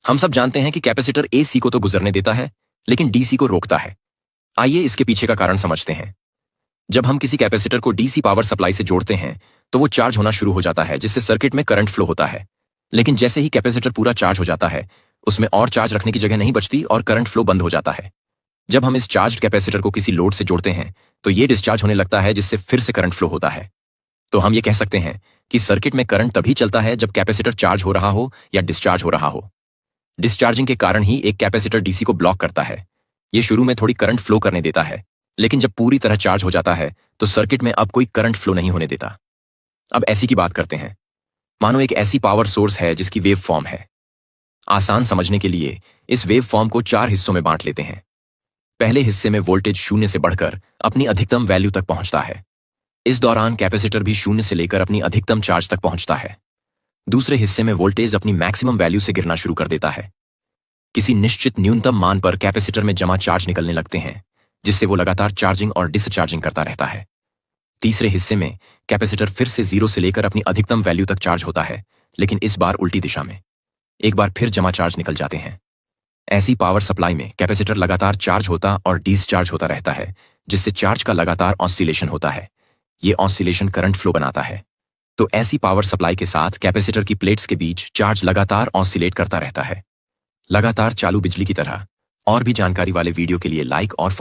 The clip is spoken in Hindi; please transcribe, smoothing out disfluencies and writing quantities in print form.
हम सब जानते हैं कि कैपेसिटर एसी को तो गुजरने देता है, लेकिन डीसी को रोकता है। आइए इसके पीछे का कारण समझते हैं। जब हम किसी कैपेसिटर को डीसी पावर सप्लाई से जोड़ते हैं, तो वो चार्ज होना शुरू हो जाता है, जिससे सर्किट में करंट फ्लो होता है। लेकिन जैसे ही कैपेसिटर पूरा चार्ज हो जाता है, उसमें और चार्ज रखने की जगह नहीं बचती और करंट फ्लो बंद हो जाता है। जब हम इस चार्ज कैपेसिटर को किसी लोड से जोड़ते हैं, तो ये डिस्चार्ज होने लगता है, जिससे फिर से करंट फ्लो होता है। तो हम ये कह सकते हैं कि सर्किट में करंट तभी चलता है जब कैपेसिटर चार्ज हो रहा हो या डिस्चार्ज हो रहा हो। डिस्चार्जिंग के कारण ही एक कैपेसिटर डीसी को ब्लॉक करता है। ये शुरू में थोड़ी करंट फ्लो करने देता है, लेकिन जब पूरी तरह चार्ज हो जाता है, तो सर्किट में अब कोई करंट फ्लो नहीं होने देता। अब एसी की बात करते हैं। मानो एक ऐसी पावर सोर्स है जिसकी वेव फॉर्म है। आसान समझने के लिए इस वेव फॉर्म को 4 हिस्सों में बांट लेते हैं। पहले हिस्से में वोल्टेज 0 से बढ़कर अपनी अधिकतम वैल्यू तक पहुंचता है। इस दौरान कैपेसिटर भी 0 से लेकर अपनी अधिकतम चार्ज तक पहुंचता है। दूसरे हिस्से में वोल्टेज अपनी मैक्सिमम वैल्यू से गिरना शुरू कर देता है। किसी निश्चित न्यूनतम मान पर कैपेसिटर में जमा चार्ज निकलने लगते हैं, जिससे वो लगातार चार्जिंग और डिस्चार्जिंग करता रहता है। तीसरे हिस्से में कैपेसिटर फिर से 0 से लेकर अपनी अधिकतम वैल्यू तक चार्ज होता है, लेकिन इस बार उल्टी दिशा में। एक बार फिर जमा चार्ज निकल जाते हैं। ऐसी पावर सप्लाई में कैपेसिटर लगातार चार्ज होता और डिस्चार्ज होता रहता है, जिससे चार्ज का लगातार ऑसिलेशन होता है। ये ऑसिलेशन करंट फ्लो बनाता है। तो ऐसी पावर सप्लाई के साथ कैपेसिटर की प्लेट्स के बीच चार्ज लगातार ऑसिलेट करता रहता है, लगातार चालू बिजली की तरह। और भी जानकारी वाले वीडियो के लिए लाइक और